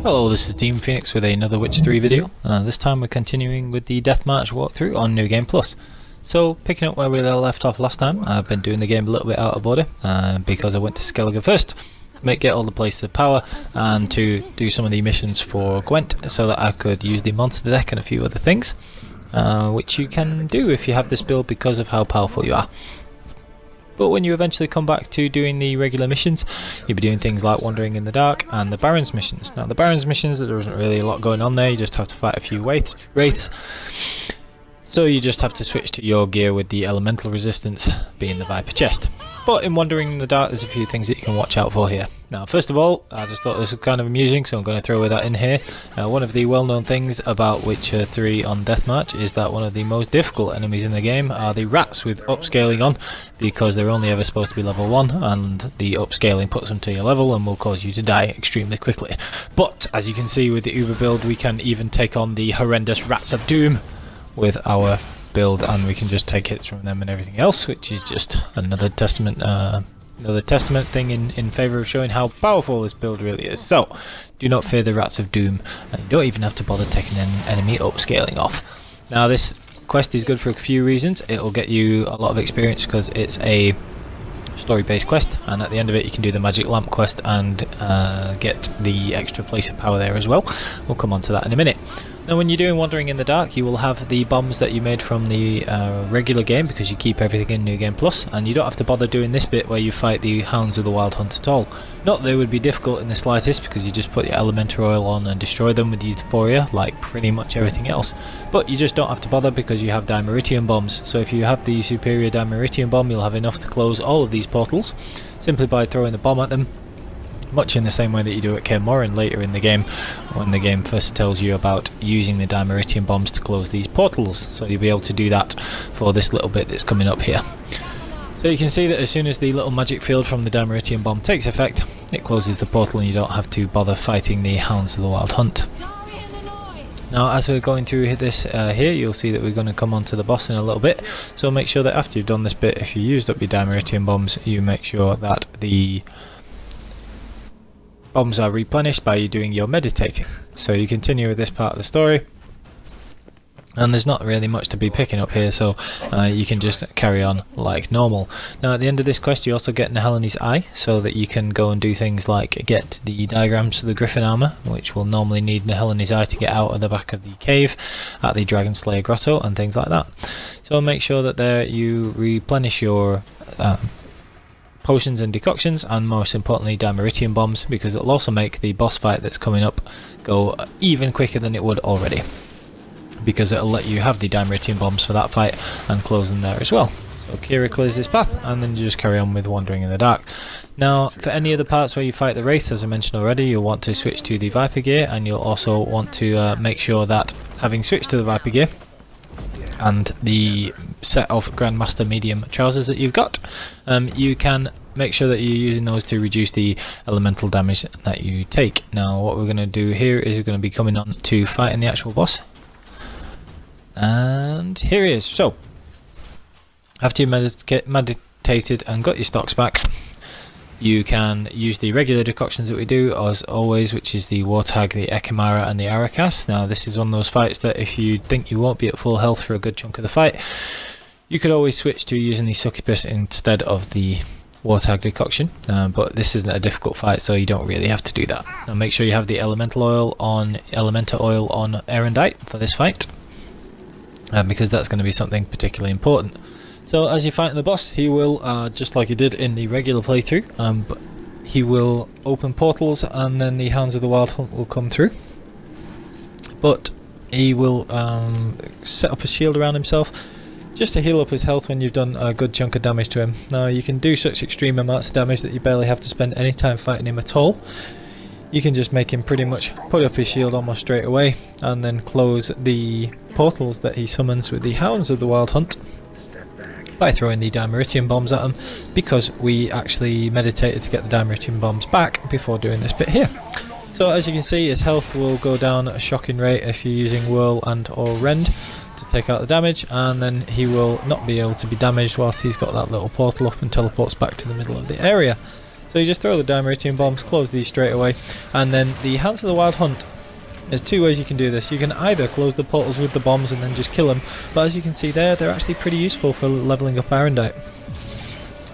Hello, this is Team Phoenix with another Witcher 3 video. This time we're continuing with the Deathmatch walkthrough on New Game Plus. So, picking up where we left off last time, I've been doing the game a little bit out of order because I went to Skellige first to get all the places of power and to do some of the missions for Gwent so that I could use the monster deck and a few other things, which you can do if you have this build because of how powerful you are. But when you eventually come back to doing the regular missions, you'll be doing things like Wandering in the Dark and the Baron's missions. Now the Baron's missions, there isn't really a lot going on there, you just have to fight a few wraiths. So you just have to switch to your gear with the elemental resistance being the Viper chest. But in Wandering in the Dark there's a few things that you can watch out for here. Now first of all, I just thought this was kind of amusing, so I'm going to throw that in here. One of the well-known things about Witcher 3 on Deathmatch is that one of the most difficult enemies in the game are the rats with upscaling on, because they're only ever supposed to be level 1 and the upscaling puts them to your level and will cause you to die extremely quickly. But as you can see with the Uber build, we can even take on the horrendous Rats of Doom with our build, and we can just take hits from them and everything else, which is just another testament thing in favour of showing how powerful this build really is. So do not fear the Rats of Doom, and you don't even have to bother taking an enemy upscaling off. Now this quest is good for a few reasons. It will get you a lot of experience because it's a story based quest, and at the end of it you can do the magic lamp quest and get the extra place of power there as well. We'll come on to that in a minute. Now when you're doing Wandering in the Dark, you will have the bombs that you made from the regular game because you keep everything in New Game Plus, and you don't have to bother doing this bit where you fight the Hounds of the Wild Hunt at all. Not that they would be difficult in the slightest, because you just put your elemental oil on and destroy them with Euphoria like pretty much everything else. But you just don't have to bother because you have Dimeritium bombs. So if you have the superior Dimeritium bomb, you'll have enough to close all of these portals simply by throwing the bomb at them. Much in the same way that you do at Kaer Morhen later in the game, when the game first tells you about using the Dimeritium bombs to close these portals. So you'll be able to do that for this little bit that's coming up here. So you can see that as soon as the little magic field from the Dimeritium bomb takes effect, it closes the portal and you don't have to bother fighting the Hounds of the Wild Hunt. Now as we're going through this here, you'll see that we're going to come on to the boss in a little bit, so make sure that after you've done this bit, if you used up your Dimeritium bombs, you make sure that the bombs are replenished by you doing your meditating. So you continue with this part of the story, and there's not really much to be picking up here, so you can just carry on like normal. Now at the end of this quest you also get Neheleni's Eye, so that you can go and do things like get the diagrams for the Griffin armor, which will normally need Neheleni's Eye to get out of the back of the cave at the Dragon Slayer Grotto and things like that. So make sure that there you replenish your potions and decoctions, and most importantly Dimeritium bombs, because it'll also make the boss fight that's coming up go even quicker than it would already, because it'll let you have the Dimeritium bombs for that fight and close them there as well. So Keira clears this path, and then you just carry on with Wandering in the Dark. Now for any of the parts where you fight the wraiths, as I mentioned already, you'll want to switch to the Viper gear, and you'll also want to make sure that having switched to the Viper gear and the set of Grandmaster medium trousers that you've got, you can make sure that you're using those to reduce the elemental damage that you take. Now what we're going to do here is we're going to be coming on to fighting the actual boss, and here he is. So after you've meditated and got your stocks back, you can use the regular decoctions that we do as always, which is the Warthag, the Ekimara and the Arakas. Now this is one of those fights that if you think you won't be at full health for a good chunk of the fight, you could always switch to using the Succubus instead of the Warthag decoction, but this isn't a difficult fight, so you don't really have to do that. Now make sure you have the elemental oil on Aerondight for this fight, because that's going to be something particularly important. So as you fight the boss, he will, just like he did in the regular playthrough, but he will open portals and then the Hounds of the Wild Hunt will come through. But he will set up a shield around himself just to heal up his health when you've done a good chunk of damage to him. Now you can do such extreme amounts of damage that you barely have to spend any time fighting him at all. You can just make him pretty much put up his shield almost straight away and then close the portals that he summons with the Hounds of the Wild Hunt by throwing the Dimeritium bombs at them, because we actually meditated to get the Dimeritium bombs back before doing this bit here. So as you can see, his health will go down at a shocking rate if you're using Whirl and or Rend to take out the damage, and then he will not be able to be damaged whilst he's got that little portal up and teleports back to the middle of the area. So you just throw the Dimeritium bombs, close these straight away, and then the Hounds of the Wild Hunt. There's two ways you can do this. You can either close the portals with the bombs and then just kill them, but as you can see there, they're actually pretty useful for leveling up Aerondight.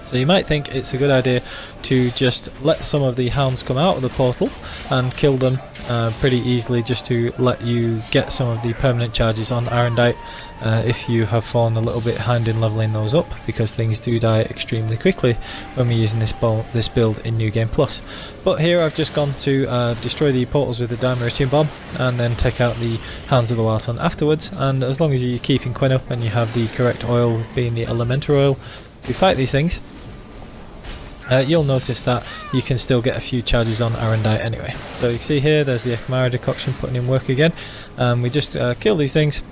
So you might think it's a good idea to just let some of the hounds come out of the portal and kill them pretty easily, just to let you get some of the permanent charges on Aerondight if you have fallen a little bit behind in leveling those up, because things do die extremely quickly when we're using this build in New Game Plus. But here I've just gone to destroy the portals with the Dimeritium bomb and then take out the Hounds of the Wild Hunt afterwards, and as long as you're keeping Quinn up and you have the correct oil, being the elemental oil, to fight these things, you'll notice that you can still get a few charges on Aerondight anyway. So you can see here, there's the Keira decoction putting in work again. We just kill these things,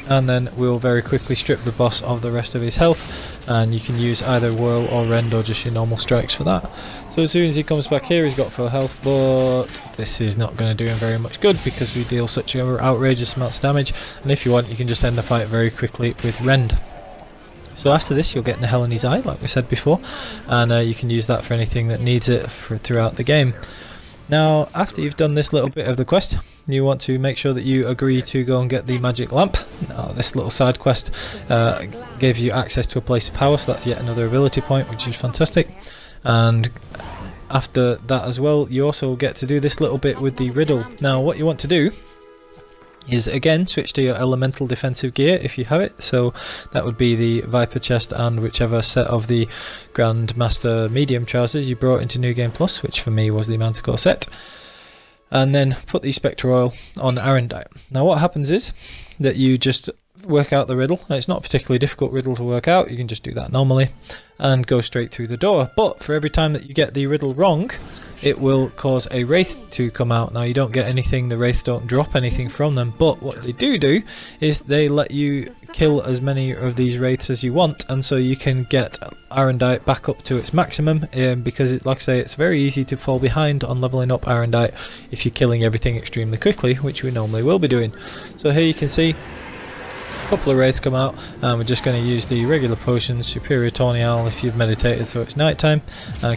and then we'll very quickly strip the boss of the rest of his health, and you can use either Whirl or Rend or just your normal strikes for that. So as soon as he comes back here, he's got full health, but this is not going to do him very much good because we deal such outrageous amounts of damage, and if you want, you can just end the fight very quickly with Rend. So after this, you'll get Nihil in his eye, like we said before, and you can use that for anything that needs it throughout the game. Now, after you've done this little bit of the quest, you want to make sure that you agree to go and get the magic lamp. Now, this little side quest gives you access to a place of power, so that's yet another ability point, which is fantastic. And after that as well, you also get to do this little bit with the riddle. Now, what you want to do is again switch to your elemental defensive gear if you have it, so that would be the Viper chest and whichever set of the Grandmaster medium trousers you brought into New Game Plus, which for me was the Manticore set, and then put the Spectre oil on Aerondight. Now what happens is that you just work out the riddle. Now, it's not a particularly difficult riddle to work out, you can just do that normally and go straight through the door, but for every time that you get the riddle wrong, it will cause a wraith to come out. Now you don't get anything, the wraiths don't drop anything from them, but what they do is they let you kill as many of these wraiths as you want, and so you can get Aerondight back up to its maximum, because like I say, it's very easy to fall behind on leveling up Aerondight if you're killing everything extremely quickly, which we normally will be doing. So here you can see a couple of wraiths come out, and we're just going to use the regular potions, Superior Tornial if you've meditated so it's night time,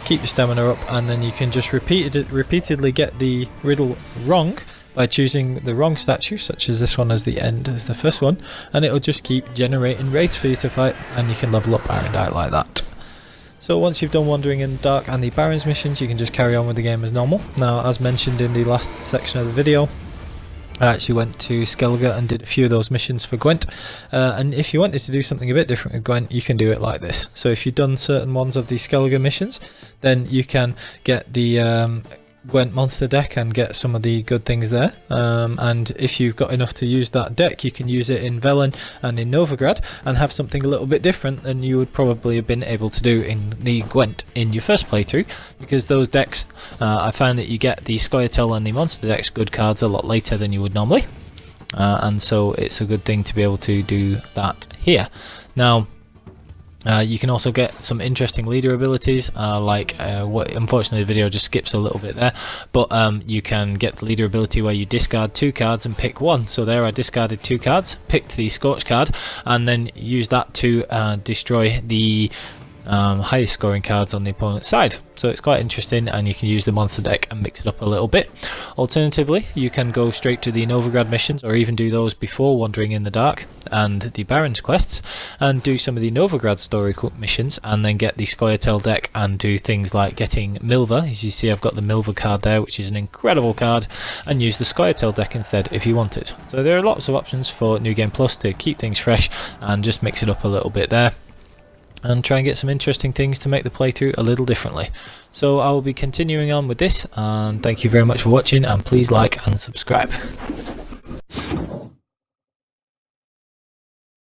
keep your stamina up, and then you can just repeatedly get the riddle wrong by choosing the wrong statue, such as this one as the end as the first one, and it'll just keep generating wraiths for you to fight, and you can level up Aerondight like that. So once you've done Wandering in the Dark and the Barons missions, you can just carry on with the game as normal. Now, as mentioned in the last section of the video, I actually went to Skellige and did a few of those missions for Gwent, and if you wanted to do something a bit different with Gwent, you can do it like this. So if you've done certain ones of the Skellige missions, then you can get the Gwent monster deck and get some of the good things there, and if you've got enough to use that deck, you can use it in Velen and in Novigrad and have something a little bit different than you would probably have been able to do in the Gwent in your first playthrough, because those decks, I found that you get the Scoia'tael and the monster decks good cards a lot later than you would normally, and so it's a good thing to be able to do that here. Now, you can also get some interesting leader abilities, like what unfortunately the video just skips a little bit there, but you can get the leader ability where you discard 2 cards and pick 1. So there I discarded 2 cards, picked the Scorch card, and then used that to destroy the highest scoring cards on the opponent's side. So it's quite interesting, and you can use the monster deck and mix it up a little bit. Alternatively, you can go straight to the Novigrad missions, or even do those before Wandering in the Dark and the Barons quests, and do some of the Novigrad story missions, and then get the Scoia'tael deck and do things like getting Milva. As you see, I've got the Milva card there, which is an incredible card, and use the Scoia'tael deck instead if you want it. So there are lots of options for New Game Plus to keep things fresh and just mix it up a little bit there, and try and get some interesting things to make the playthrough a little differently. So I will be continuing on with this, and thank you very much for watching, and please like and subscribe.